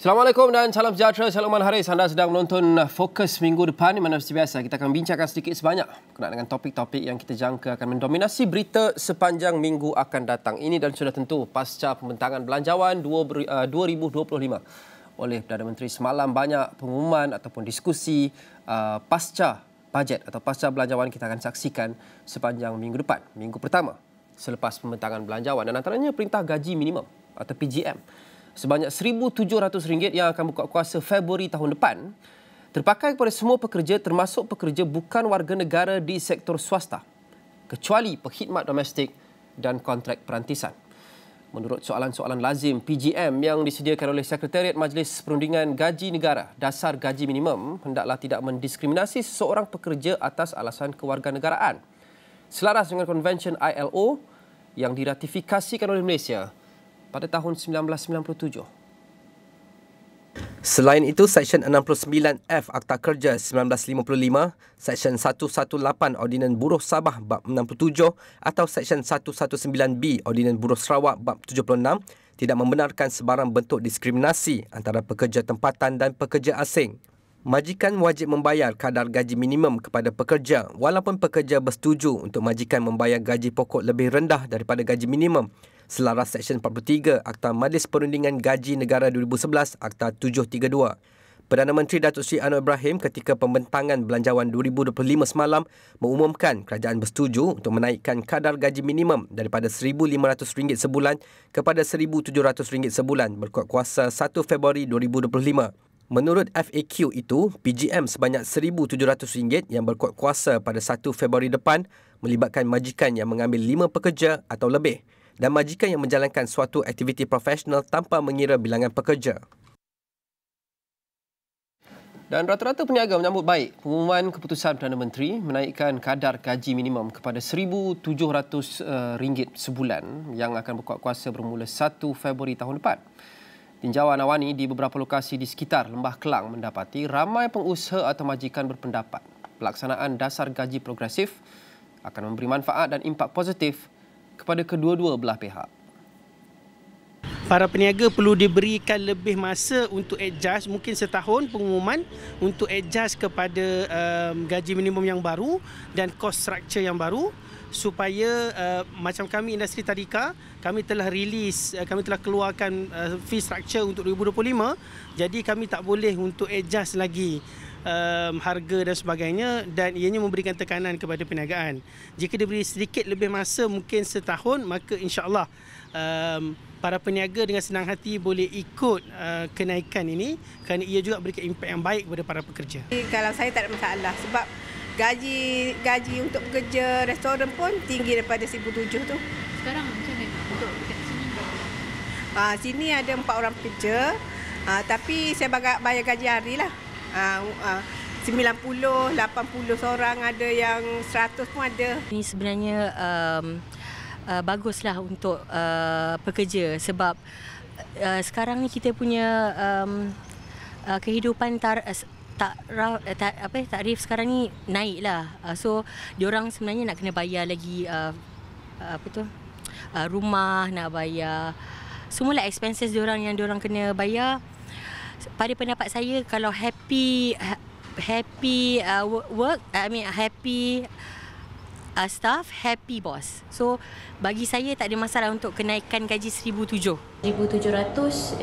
Assalamualaikum dan salam sejahtera. Saya Luqman Haris. Anda sedang menonton Fokus minggu depan di mana seperti biasa kita akan bincangkan sedikit sebanyak berkenaan dengan topik-topik yang kita jangka akan mendominasi berita sepanjang minggu akan datang ini dan sudah tentu pasca pembentangan belanjawan 2025 oleh Perdana Menteri semalam. Banyak pengumuman ataupun diskusi pasca bajet atau pasca belanjawan kita akan saksikan sepanjang minggu depan, minggu pertama selepas pembentangan belanjawan, dan antaranya Perintah Gaji Minimum atau PGM sebanyak RM1,700 yang akan buka kuasa Februari tahun depan terpakai kepada semua pekerja termasuk pekerja bukan warga negara di sektor swasta kecuali perkhidmat domestik dan kontrak perantisan. Menurut soalan-soalan lazim PGM yang disediakan oleh Sekretariat Majlis Perundingan Gaji Negara, dasar gaji minimum hendaklah tidak mendiskriminasi seseorang pekerja atas alasan kewarganegaraan. Selaras dengan Konvensyen ILO yang diratifikasikan oleh Malaysia pada tahun 1997. Selain itu, Seksyen 69F Akta Kerja 1955, Seksyen 118 Ordinan Buruh Sabah Bab 67 atau Seksyen 119B Ordinan Buruh Sarawak Bab 76 tidak membenarkan sebarang bentuk diskriminasi antara pekerja tempatan dan pekerja asing. Majikan wajib membayar kadar gaji minimum kepada pekerja walaupun pekerja bersetuju untuk majikan membayar gaji pokok lebih rendah daripada gaji minimum selaras Seksyen 43 Akta Majlis Perundingan Gaji Negara 2011 Akta 732. Perdana Menteri Datuk Seri Anwar Ibrahim ketika pembentangan belanjawan 2025 semalam mengumumkan kerajaan bersetuju untuk menaikkan kadar gaji minimum daripada RM1,500 sebulan kepada RM1,700 sebulan berkuat kuasa 1 Februari 2025. Menurut FAQ itu, PGM sebanyak RM1,700 yang berkuat kuasa pada 1 Februari depan melibatkan majikan yang mengambil 5 pekerja atau lebih dan majikan yang menjalankan suatu aktiviti profesional tanpa mengira bilangan pekerja. Dan rata-rata peniaga menyambut baik pengumuman keputusan Perdana Menteri menaikkan kadar gaji minimum kepada RM1,700 sebulan yang akan berkuat kuasa bermula 1 Februari tahun depan. Tinjauan awani di beberapa lokasi di sekitar Lembah Kelang mendapati ramai pengusaha atau majikan berpendapat pelaksanaan dasar gaji progresif akan memberi manfaat dan impak positif kepada kedua-dua belah pihak. Para peniaga perlu diberikan lebih masa untuk adjust, mungkin setahun pengumuman untuk adjust kepada gaji minimum yang baru dan cost structure yang baru supaya macam kami industri tadika, kami telah keluarkan fee structure untuk 2025, jadi kami tak boleh untuk adjust lagi harga dan sebagainya dan ianya memberikan tekanan kepada perniagaan. Jika diberi sedikit lebih masa mungkin setahun, maka insya-Allah para peniaga dengan senang hati boleh ikut kenaikan ini kerana ia juga berikan impak yang baik kepada para pekerja. Kalau saya tak ada masalah sebab gaji untuk pekerja restoran pun tinggi daripada 1,700 tu. Sekarang macam mana untuk dekat sini berapa? Sini ada 4 orang pekerja, tapi saya bayar gaji hari lah. 90, 80 seorang, ada yang 100 pun ada. Ini sebenarnya baguslah untuk pekerja sebab sekarang ni kita punya kehidupan tarif sekarang ni naik lah. So diorang sebenarnya nak kena bayar lagi rumah, nak bayar semualah expenses diorang yang diorang kena bayar. Pada pendapat saya, kalau happy staff, happy boss. So bagi saya tak ada masalah untuk kenaikan gaji 1,700. 1,700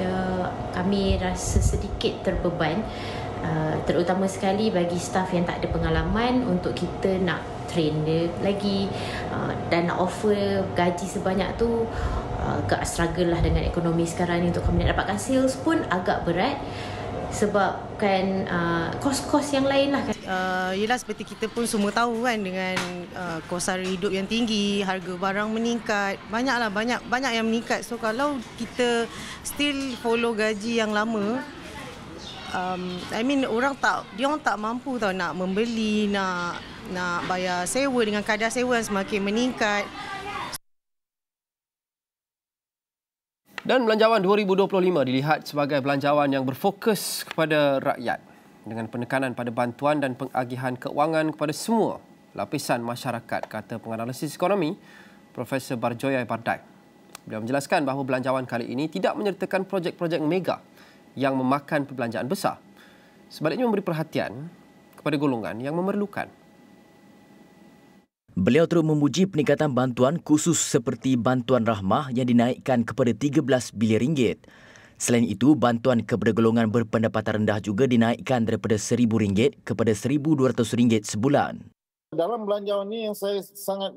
kami rasa sedikit terbeban, terutama sekali bagi staff yang tak ada pengalaman. Untuk kita nak train dia lagi dan nak offer gaji sebanyak tu agak struggle lah dengan ekonomi sekarang ni. Untuk kami nak dapatkan sales pun agak berat sebabkan kos-kos yang lain lah. Yelah, seperti kita pun semua tahu kan, dengan kos sara hidup yang tinggi, harga barang meningkat, banyak yang meningkat. So kalau kita still follow gaji yang lama, orang tak mampu tau nak membeli, nak bayar sewa dengan kadar sewa yang semakin meningkat. Dan belanjawan 2025 dilihat sebagai belanjawan yang berfokus kepada rakyat dengan penekanan pada bantuan dan pengagihan keuangan kepada semua lapisan masyarakat, kata penganalisis ekonomi Profesor Barjoya Bardai. Beliau menjelaskan bahawa belanjawan kali ini tidak menyertakan projek-projek mega yang memakan perbelanjaan besar. Sebaliknya memberi perhatian kepada golongan yang memerlukan. Beliau turut memuji peningkatan bantuan khusus seperti bantuan rahmah yang dinaikkan kepada 13 bilion ringgit. Selain itu, bantuan kepada golongan berpendapatan rendah juga dinaikkan daripada RM1,000 kepada RM1,200 sebulan. Dalam belanjawan ini yang saya sangat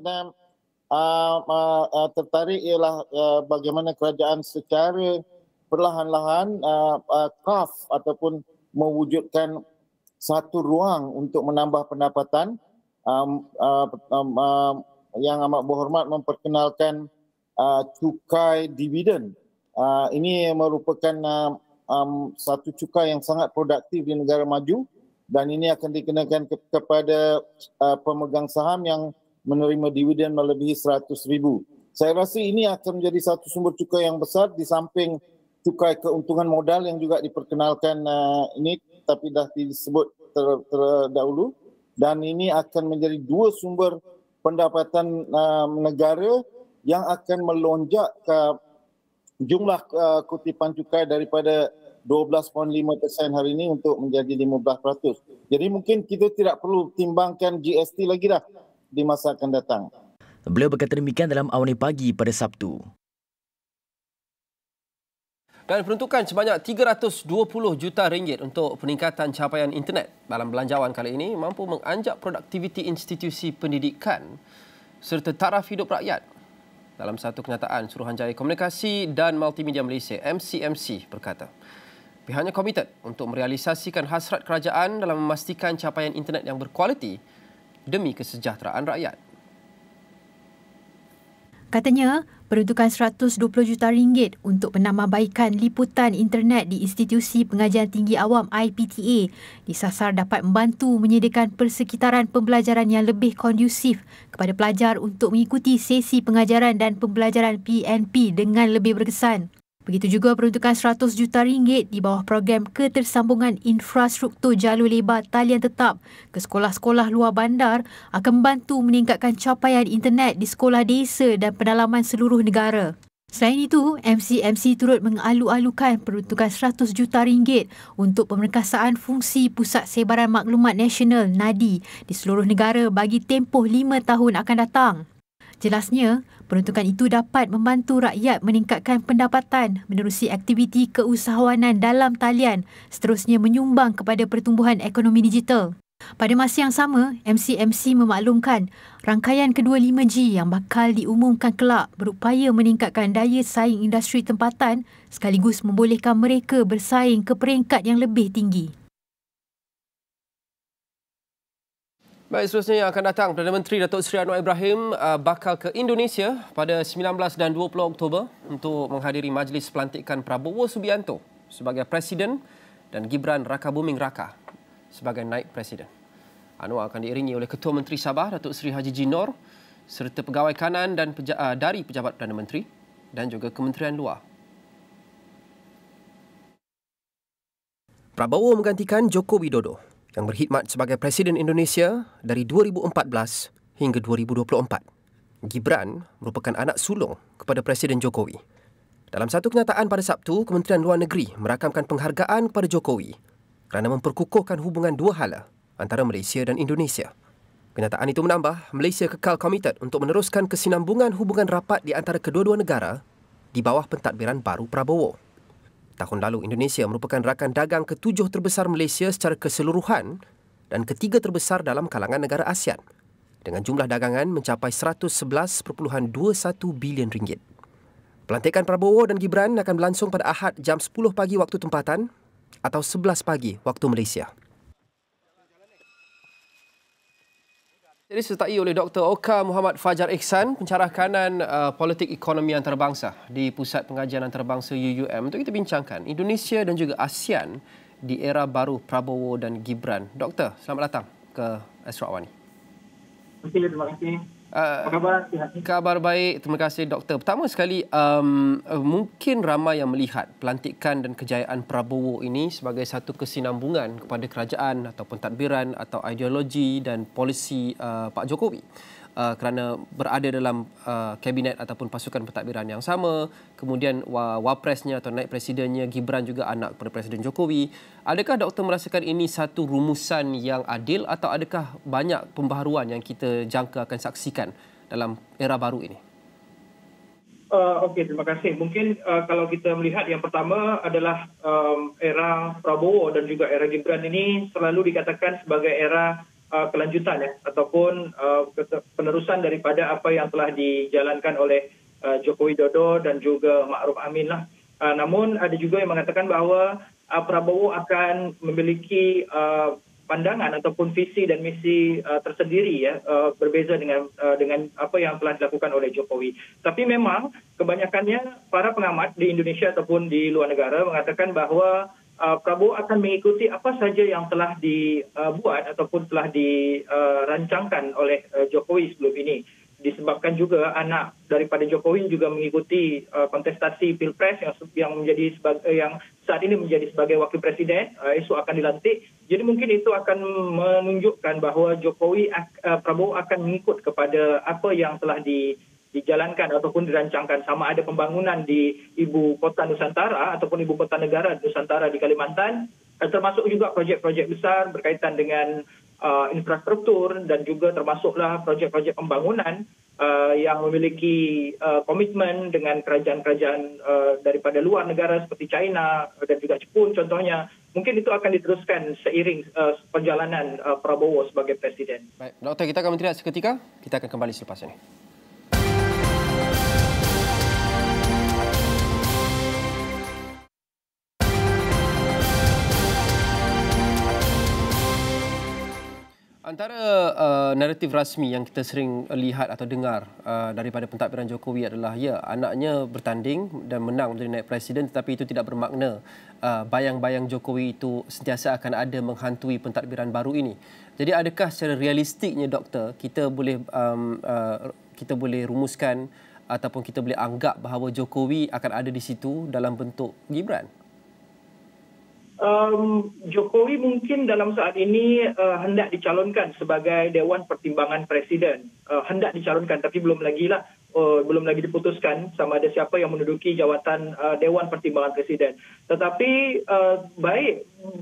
tertarik ialah bagaimana kerajaan secara perlahan-lahan craft ataupun mewujudkan satu ruang untuk menambah pendapatan. Yang amat berhormat memperkenalkan cukai dividen. Ini merupakan satu cukai yang sangat produktif di negara maju dan ini akan dikenakan kepada pemegang saham yang menerima dividen melebihi 100,000. Saya rasa ini akan menjadi satu sumber cukai yang besar di samping cukai keuntungan modal yang juga diperkenalkan ini tapi dah disebut terdahulu dan ini akan menjadi dua sumber pendapatan negara yang akan melonjak ke jumlah kutipan cukai daripada 12.5% hari ini untuk menjadi 15%. Jadi mungkin kita tidak perlu timbangkan GST lagi dah di masa akan datang. Beliau berkata demikian dalam Awani Pagi pada Sabtu. Dan peruntukan sebanyak 320 juta ringgit untuk peningkatan capaian internet dalam belanjawan kali ini mampu menganjak produktiviti institusi pendidikan serta taraf hidup rakyat. Dalam satu kenyataan, Suruhanjaya Komunikasi dan Multimedia Malaysia MCMC berkata, pihaknya komited untuk merealisasikan hasrat kerajaan dalam memastikan capaian internet yang berkualiti demi kesejahteraan rakyat. Katanya, peruntukan RM120 juta untuk penambahbaikan liputan internet di Institusi Pengajian Tinggi Awam IPTA disasar dapat membantu menyediakan persekitaran pembelajaran yang lebih kondusif kepada pelajar untuk mengikuti sesi pengajaran dan pembelajaran PNP dengan lebih berkesan. Begitu juga peruntukan RM100 juta di bawah program ketersambungan infrastruktur jalur lebar talian tetap ke sekolah-sekolah luar bandar akan membantu meningkatkan capaian internet di sekolah desa dan pedalaman seluruh negara. Selain itu, MCMC turut mengalu-alukan peruntukan RM100 juta untuk pemerkasaan fungsi Pusat Sebaran Maklumat Nasional (NADI) di seluruh negara bagi tempoh 5 tahun akan datang. Jelasnya, peruntukan itu dapat membantu rakyat meningkatkan pendapatan menerusi aktiviti keusahawanan dalam talian, seterusnya menyumbang kepada pertumbuhan ekonomi digital. Pada masa yang sama, MCMC memaklumkan rangkaian kedua 5G yang bakal diumumkan kelak berupaya meningkatkan daya saing industri tempatan sekaligus membolehkan mereka bersaing ke peringkat yang lebih tinggi. Baik, seterusnya yang akan datang, Perdana Menteri Datuk Seri Anwar Ibrahim bakal ke Indonesia pada 19 dan 20 Oktober untuk menghadiri majlis pelantikan Prabowo Subianto sebagai Presiden dan Gibran Rakabuming Raka sebagai Naib Presiden. Anwar akan diiringi oleh Ketua Menteri Sabah Datuk Seri Haji Jinor serta pegawai kanan dan dari Pejabat Perdana Menteri dan juga Kementerian Luar. Prabowo menggantikan Joko Widodo yang berkhidmat sebagai Presiden Indonesia dari 2014 hingga 2024. Gibran merupakan anak sulung kepada Presiden Jokowi. Dalam satu kenyataan pada Sabtu, Kementerian Luar Negeri merakamkan penghargaan kepada Jokowi kerana memperkukuhkan hubungan dua hala antara Malaysia dan Indonesia. Kenyataan itu menambah, Malaysia kekal komited untuk meneruskan kesinambungan hubungan rapat di antara kedua-dua negara di bawah pentadbiran baru Prabowo. Tahun lalu, Indonesia merupakan rakan dagang ke-7 terbesar Malaysia secara keseluruhan dan ketiga terbesar dalam kalangan negara ASEAN dengan jumlah dagangan mencapai RM111.21 bilion. Pelantikan Prabowo dan Gibran akan berlangsung pada Ahad jam 10 pagi waktu tempatan atau 11 pagi waktu Malaysia. Jadi disertai oleh Dr. Oka Muhammad Fajar Ihsan, pencarah kanan politik ekonomi antarabangsa di Pusat Pengajian Antarabangsa UUM, untuk kita bincangkan Indonesia dan juga ASEAN di era baru Prabowo dan Gibran. Doktor, selamat datang ke Astro Awani. Terima kasih. Apa khabar? Kabar baik, terima kasih Doktor. Pertama sekali, mungkin ramai yang melihat pelantikan dan kejayaan Prabowo ini sebagai satu kesinambungan kepada kerajaan ataupun tadbiran atau ideologi dan polisi Pak Jokowi. kerana berada dalam kabinet ataupun pasukan pentadbiran yang sama. Kemudian wapresnya atau naib presidennya Gibran juga anak kepada Presiden Jokowi. Adakah doktor merasakan ini satu rumusan yang adil atau adakah banyak pembaharuan yang kita jangka akan saksikan dalam era baru ini? Okey, terima kasih. Mungkin kalau kita melihat yang pertama adalah era Prabowo dan juga era Gibran ini selalu dikatakan sebagai era kelanjutan ataupun penerusan daripada apa yang telah dijalankan oleh Joko Widodo dan juga Ma'ruf Amin lah. Namun ada juga yang mengatakan bahawa Prabowo akan memiliki pandangan ataupun visi dan misi tersendiri berbeza dengan apa yang telah dilakukan oleh Jokowi. Tapi memang kebanyakannya para pengamat di Indonesia ataupun di luar negara mengatakan bahawa Prabowo akan mengikuti apa saja yang telah dibuat ataupun telah dirancangkan oleh Jokowi sebelum ini. Disebabkan juga anak daripada Jokowi juga mengikuti kontestasi Pilpres yang saat ini menjadi sebagai wakil presiden, esok akan dilantik. Jadi mungkin itu akan menunjukkan bahawa Prabowo akan mengikut kepada apa yang telah dijalankan ataupun dirancangkan, sama ada pembangunan di ibu kota Nusantara ataupun ibu kota negara Nusantara di Kalimantan, termasuk juga projek-projek besar berkaitan dengan infrastruktur dan juga termasuklah projek-projek pembangunan yang memiliki komitmen dengan kerajaan-kerajaan daripada luar negara seperti China dan juga Jepun contohnya. Mungkin itu akan diteruskan seiring perjalanan Prabowo sebagai presiden. Baik, Doktor, kita akan berhenti seketika. Kita akan kembali selepas ini. Antara naratif rasmi yang kita sering lihat atau dengar daripada pentadbiran Jokowi adalah anaknya bertanding dan menang menjadi naib presiden, tetapi itu tidak bermakna bayang-bayang Jokowi itu sentiasa akan ada menghantui pentadbiran baru ini. Jadi adakah secara realistiknya, Doktor, kita boleh rumuskan ataupun kita boleh anggap bahawa Jokowi akan ada di situ dalam bentuk Gibran? Jokowi mungkin dalam saat ini hendak dicalonkan sebagai Dewan Pertimbangan Presiden. Hendak dicalonkan tapi belum lagi diputuskan sama ada siapa yang menduduki jawatan Dewan Pertimbangan Presiden. Tetapi baik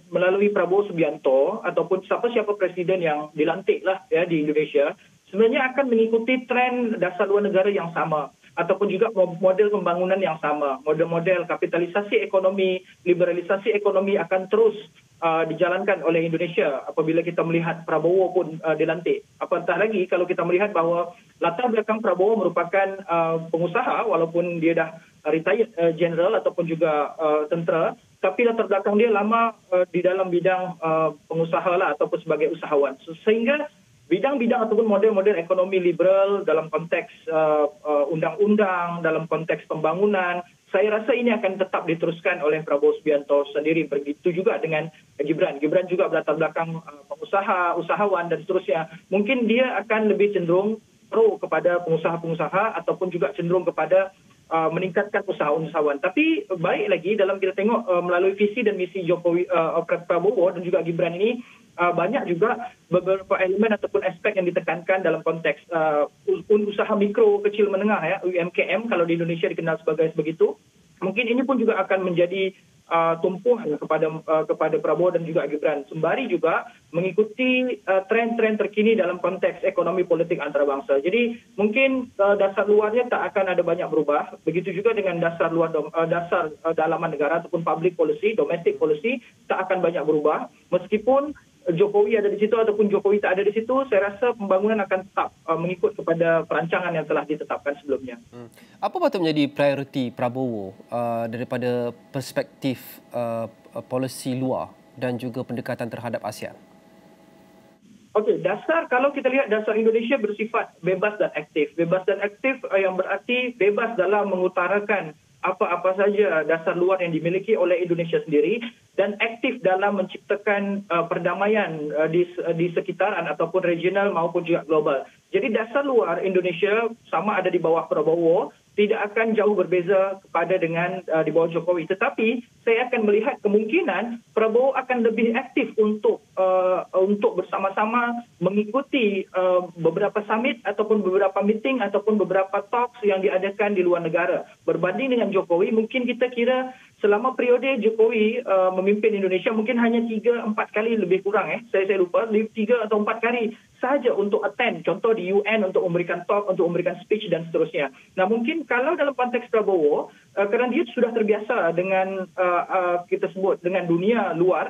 melalui Prabowo Subianto ataupun siapa-siapa presiden yang dilantiklah di Indonesia, sebenarnya akan mengikuti tren dasar luar negara yang sama ataupun juga model pembangunan yang sama. Model-model kapitalisasi ekonomi, liberalisasi ekonomi akan terus dijalankan oleh Indonesia apabila kita melihat Prabowo pun dilantik. Apatah lagi kalau kita melihat bahawa latar belakang Prabowo merupakan pengusaha walaupun dia dah retired general ataupun juga tentera, tapi latar belakang dia lama di dalam bidang pengusaha lah ataupun sebagai usahawan. Sehingga bidang-bidang ataupun model-model ekonomi liberal dalam konteks undang-undang, dalam konteks pembangunan, saya rasa ini akan tetap diteruskan oleh Prabowo Subianto sendiri. Begitu juga dengan Gibran. Gibran juga berlatar belakang pengusaha, usahawan dan seterusnya. Mungkin dia akan lebih cenderung pro kepada pengusaha-pengusaha ataupun juga cenderung kepada meningkatkan usahawan. Tapi baik lagi dalam kita tengok melalui visi dan misi Prabowo dan juga Gibran ini, banyak juga beberapa elemen ataupun aspek yang ditekankan dalam konteks usaha mikro, kecil, menengah, UMKM kalau di Indonesia dikenal sebagai begitu. Mungkin ini pun juga akan menjadi tumpuan kepada Prabowo dan juga Gibran. Sembari juga mengikuti tren-tren terkini dalam konteks ekonomi politik antarabangsa. Jadi mungkin dasar luarnya tak akan ada banyak berubah. Begitu juga dengan dasar dalaman negara ataupun public policy, domestic policy tak akan banyak berubah. Meskipun Jokowi ada di situ ataupun Jokowi tak ada di situ, saya rasa pembangunan akan tetap mengikut kepada perancangan yang telah ditetapkan sebelumnya. Apa patut menjadi prioriti Prabowo daripada perspektif polisi luar dan juga pendekatan terhadap ASEAN? Okey, kalau kita lihat dasar Indonesia bersifat bebas dan aktif. Bebas dan aktif yang berarti bebas dalam mengutarakan apa-apa saja dasar luar yang dimiliki oleh Indonesia sendiri dan aktif dalam menciptakan perdamaian di sekitaran ataupun regional maupun juga global. Jadi dasar luar Indonesia sama ada di bawah Prabowo tidak akan jauh berbeza kepada dengan di bawah Jokowi. Tetapi saya akan melihat kemungkinan Prabowo akan lebih aktif untuk bersama-sama mengikuti beberapa summit ataupun beberapa meeting ataupun beberapa talks yang diadakan di luar negara. Berbanding dengan Jokowi, mungkin kita kira selama periode Jokowi memimpin Indonesia mungkin hanya 3-4 kali lebih kurang saya lupa 3 atau 4 kali sahaja untuk attend, contoh di UN untuk memberikan talk, untuk memberikan speech dan seterusnya. Nah mungkin kalau dalam konteks Prabowo, kerana dia sudah terbiasa dengan kita sebut dengan dunia luar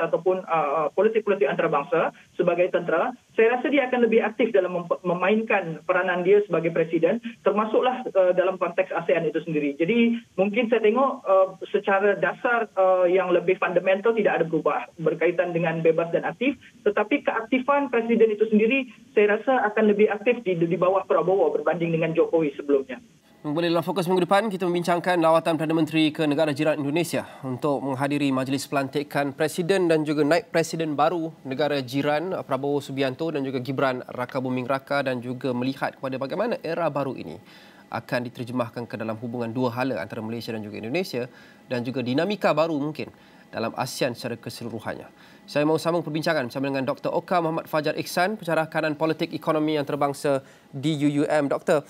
ataupun politik-politik antarabangsa sebagai tentera, saya rasa dia akan lebih aktif dalam memainkan peranan dia sebagai presiden, termasuklah dalam konteks ASEAN itu sendiri. Jadi mungkin saya tengok secara dasar yang lebih fundamental tidak ada berubah berkaitan dengan bebas dan aktif, tetapi keaktifan presiden itu sendiri saya rasa akan lebih aktif di bawah Prabowo berbanding dengan Jokowi sebelumnya. Boleh dalam fokus minggu depan kita membincangkan lawatan Perdana Menteri ke negara jiran Indonesia untuk menghadiri majlis pelantikan Presiden dan juga naib Presiden baru negara jiran Prabowo Subianto dan juga Gibran Rakabuming Raka, dan juga melihat kepada bagaimana era baru ini akan diterjemahkan ke dalam hubungan dua hala antara Malaysia dan juga Indonesia, dan juga dinamika baru mungkin dalam ASEAN secara keseluruhannya. Saya mahu sambung perbincangan bersama dengan Dr. Oka Muhammad Fajar Iksan, pencerah kanan politik ekonomi antarabangsa di UUM. Doktor,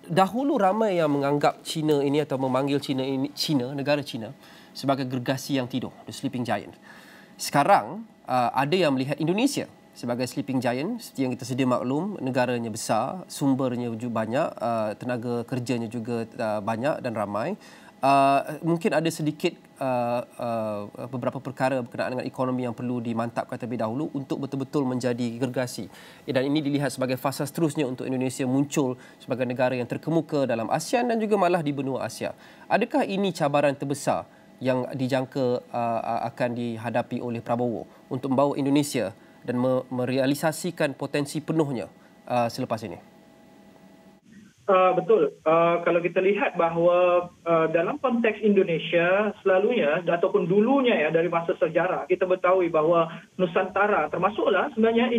dahulu ramai yang menganggap China ini atau memanggil negara China sebagai gergasi yang tidur, the sleeping giant. Sekarang ada yang melihat Indonesia sebagai sleeping giant, seperti yang kita sedia maklum, negaranya besar, sumbernya juga banyak, tenaga kerjanya juga banyak dan ramai. Mungkin ada sedikit beberapa perkara berkenaan dengan ekonomi yang perlu dimantapkan terlebih dahulu untuk betul-betul menjadi gergasi. Dan ini dilihat sebagai fasa seterusnya untuk Indonesia muncul sebagai negara yang terkemuka dalam ASEAN dan juga malah di benua Asia. Adakah ini cabaran terbesar yang dijangka akan dihadapi oleh Prabowo untuk membawa Indonesia dan merealisasikan potensi penuhnya selepas ini? Betul. Kalau kita lihat bahawa dalam konteks Indonesia selalunya ataupun dulunya dari masa sejarah kita mengetahui bahawa Nusantara termasuklah sebenarnya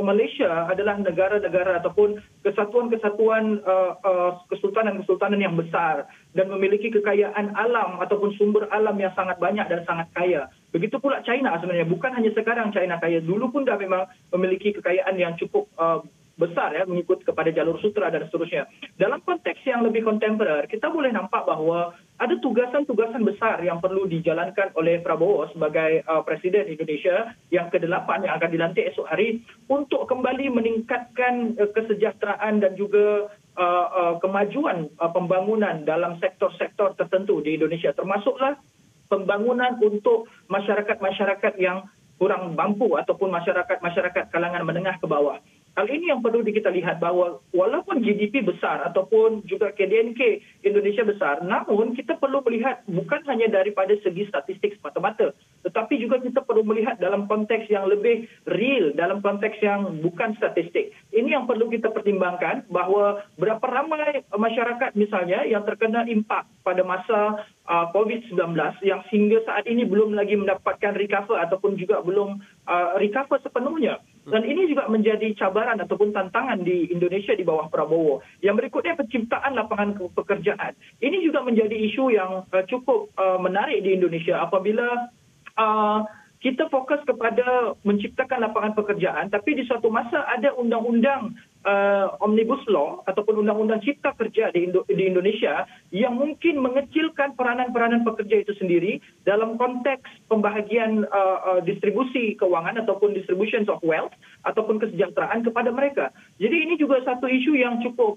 Malaysia adalah negara-negara ataupun kesatuan-kesatuan kesultanan-kesultanan yang besar dan memiliki kekayaan alam ataupun sumber alam yang sangat banyak dan sangat kaya. Begitu pula China sebenarnya, bukan hanya sekarang China kaya, dulu pun dah memang memiliki kekayaan yang cukup besar mengikut kepada jalur sutra dan seterusnya. Dalam konteks yang lebih kontemporer, kita boleh nampak bahawa ada tugasan-tugasan besar yang perlu dijalankan oleh Prabowo sebagai Presiden Indonesia yang ke-8 yang akan dilantik esok hari untuk kembali meningkatkan kesejahteraan dan juga kemajuan pembangunan dalam sektor-sektor tertentu di Indonesia, termasuklah pembangunan untuk masyarakat-masyarakat yang kurang mampu ataupun masyarakat-masyarakat kalangan menengah ke bawah. Hal ini yang perlu kita lihat bahawa walaupun GDP besar ataupun juga KDNK Indonesia besar, namun kita perlu melihat bukan hanya daripada segi statistik semata-mata, tetapi juga kita perlu melihat dalam konteks yang lebih real, dalam konteks yang bukan statistik. Ini yang perlu kita pertimbangkan bahawa berapa ramai masyarakat misalnya yang terkena impak pada masa COVID-19 yang sehingga saat ini belum lagi mendapatkan recover ataupun juga belum recover sepenuhnya. Dan ini juga menjadi cabaran ataupun tantangan di Indonesia di bawah Prabowo. Yang berikutnya penciptaan lapangan pekerjaan. Ini juga menjadi isu yang cukup menarik di Indonesia apabila kita fokus kepada menciptakan lapangan pekerjaan, tapi di suatu masa ada undang-undang Omnibus Law ataupun undang-undang cipta kerja di Indonesia yang mungkin mengecilkan peranan-peranan pekerja itu sendiri dalam konteks pembahagian distribusi keuangan ataupun distribution of wealth ataupun kesejahteraan kepada mereka. Jadi ini juga satu isu yang cukup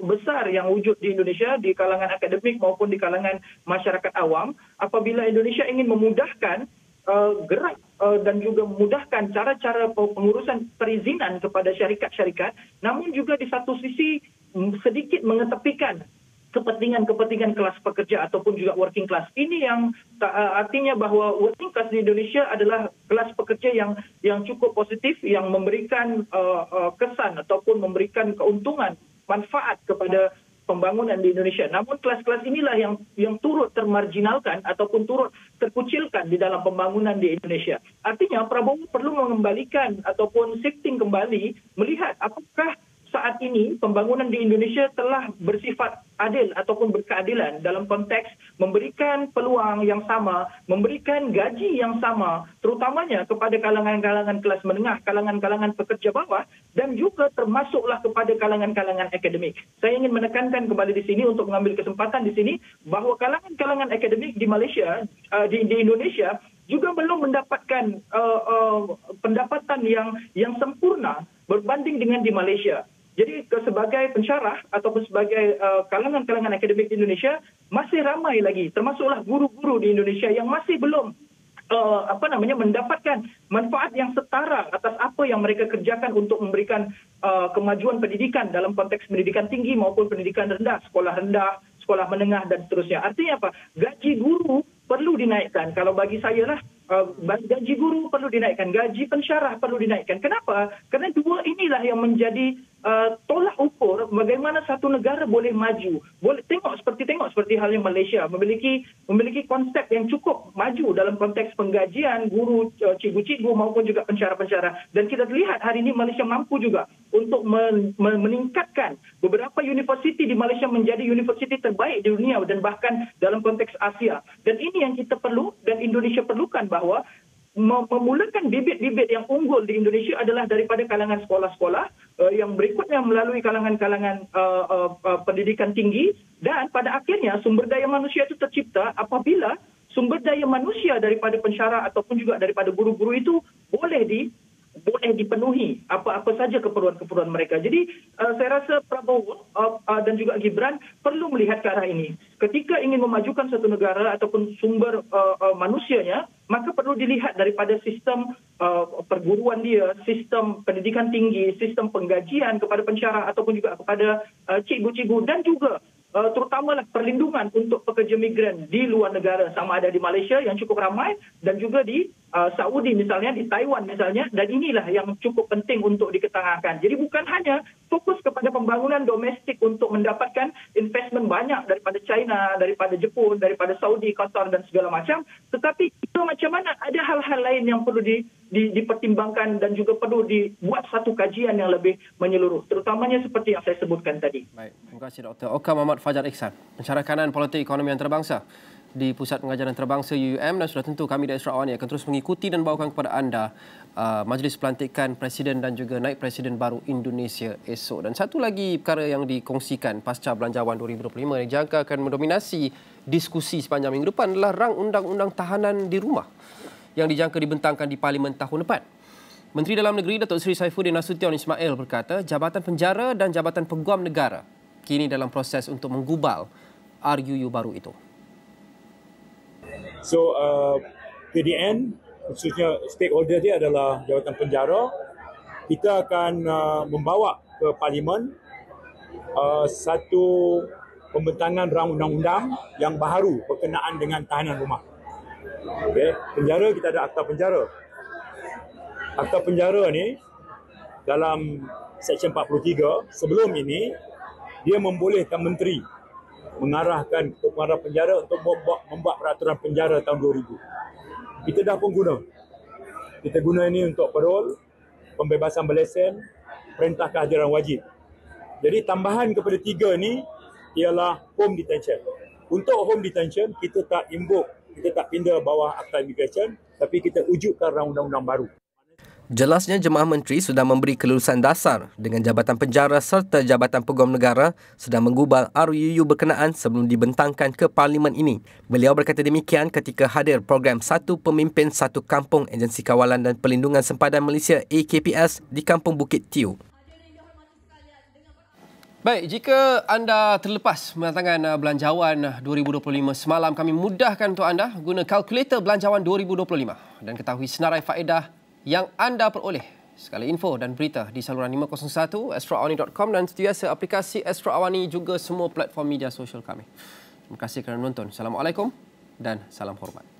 besar yang wujud di Indonesia di kalangan akademik maupun di kalangan masyarakat awam apabila Indonesia ingin memudahkan gerak dan juga memudahkan cara-cara pengurusan perizinan kepada syarikat-syarikat, namun juga di satu sisi sedikit mengetepikan kepentingan kelas pekerja ataupun juga working class. Ini yang artinya bahawa working class di Indonesia adalah kelas pekerja yang cukup positif, yang memberikan kesan ataupun memberikan keuntungan, manfaat kepada pembangunan di Indonesia. Namun kelas-kelas inilah yang turut termarginalkan ataupun turut terkucilkan di dalam pembangunan di Indonesia. Artinya Prabowo perlu mengembalikan ataupun shifting kembali melihat apakah saat ini pembangunan di Indonesia telah bersifat adil ataupun berkeadilan dalam konteks memberikan peluang yang sama, memberikan gaji yang sama, terutamanya kepada kalangan-kalangan kelas menengah, kalangan-kalangan pekerja bawah, dan juga termasuklah kepada kalangan-kalangan akademik. Saya ingin menekankan kembali di sini untuk mengambil kesempatan di sini bahawa kalangan-kalangan akademik di Malaysia, di Indonesia juga belum mendapatkan pendapatan yang sempurna berbanding dengan di Malaysia. Jadi sebagai pensyarah ataupun sebagai kalangan-kalangan akademik di Indonesia masih ramai lagi, termasuklah guru-guru di Indonesia yang masih belum mendapatkan manfaat yang setara atas apa yang mereka kerjakan untuk memberikan kemajuan pendidikan dalam konteks pendidikan tinggi maupun pendidikan rendah, sekolah menengah dan seterusnya. Artinya apa? Gaji guru perlu dinaikkan. Kalau bagi saya lah, gaji guru perlu dinaikkan, gaji pensyarah perlu dinaikkan. Kenapa? Kerana dua inilah yang menjadi tolak ukur bagaimana satu negara boleh maju. Boleh tengok seperti halnya Malaysia memiliki konsep yang cukup maju dalam konteks penggajian guru, cikgu-cikgu maupun juga pensyarah-pensyarah. Dan kita lihat hari ini Malaysia mampu juga untuk meningkatkan beberapa universiti di Malaysia menjadi universiti terbaik di dunia dan bahkan dalam konteks Asia. Dan ini yang kita perlu dan Indonesia perlukan, bahawa memulakan bibit-bibit yang unggul di Indonesia adalah daripada kalangan sekolah-sekolah, yang berikutnya melalui kalangan-kalangan pendidikan tinggi, dan pada akhirnya sumber daya manusia itu tercipta apabila sumber daya manusia daripada pensyarah ataupun juga daripada guru-guru itu boleh dipenuhi apa saja keperluan-keperluan mereka. Jadi saya rasa Prabowo dan juga Gibran perlu melihat ke arah ini. Ketika ingin memajukan satu negara ataupun sumber manusianya, maka perlu dilihat daripada sistem perguruan dia, sistem pendidikan tinggi, sistem penggajian kepada pensyarah ataupun juga kepada cikgu-cikgu, dan juga terutamalah perlindungan untuk pekerja migran di luar negara, sama ada di Malaysia yang cukup ramai dan juga di Saudi misalnya, di Taiwan misalnya, dan inilah yang cukup penting untuk diketengahkan. Jadi bukan hanya fokus kepada pembangunan domestik untuk mendapatkan investment banyak daripada China, daripada Jepun, daripada Saudi, Qatar dan segala macam, tetapi itu macam mana ada hal-hal lain yang perlu dipertimbangkan dan juga perlu dibuat satu kajian yang lebih menyeluruh, terutamanya seperti yang saya sebutkan tadi. Baik, terima kasih Dr. Oka Muhammad Fajar Iksan, pensyarah kanan politik ekonomi antarabangsa di Pusat Pengajaran Antarabangsa UUM, dan sudah tentu kami di Astro Awani akan terus mengikuti dan bawakan kepada anda majlis pelantikan Presiden dan juga Naib Presiden baru Indonesia esok. Dan satu lagi perkara yang dikongsikan pasca Belanjawan 2025 yang dijangka akan mendominasi diskusi sepanjang minggu depan adalah rang undang-undang tahanan di rumah yang dijangka dibentangkan di Parlimen tahun depan. Menteri Dalam Negeri Datuk Seri Saifuddin Nasution Ismail berkata Jabatan Penjara dan Jabatan Peguam Negara kini dalam proses untuk menggubal RUU baru itu. So, PDN, khususnya stakeholder dia adalah Jabatan Penjara. Kita akan membawa ke Parlimen satu pembentangan rang undang-undang yang baru berkenaan dengan tahanan rumah. Okay. Penjara, kita ada Akta Penjara. Akta Penjara ni dalam Seksyen 43, sebelum ini, dia membolehkan menteri mengarahkan pengarah penjara untuk membuat peraturan penjara tahun 2000. Kita dah pun guna. Kita guna ini untuk parol, pembebasan berlesen, perintah kehadiran wajib. Jadi tambahan kepada 3 ini ialah home detention. Untuk home detention, kita tak imbuk, kita tak pindah bawah Akta Immigration, tapi kita wujudkan rang undang-undang baru. Jelasnya Jemaah Menteri sudah memberi kelulusan dasar dengan Jabatan Penjara serta Jabatan Peguam Negara sedang menggubal RUU berkenaan sebelum dibentangkan ke Parlimen ini. Beliau berkata demikian ketika hadir program Satu Pemimpin Satu Kampung Agensi Kawalan dan Perlindungan Sempadan Malaysia AKPS di Kampung Bukit Tiu. Baik, jika anda terlepas menantangan Belanjawan 2025 semalam, kami mudahkan untuk anda guna kalkulator Belanjawan 2025 dan ketahui senarai faedah yang anda peroleh. Segala info dan berita di saluran 501 astroawani.com dan setiasa aplikasi Astro Awani juga semua platform media sosial kami. Terima kasih kerana menonton. Assalamualaikum dan salam hormat.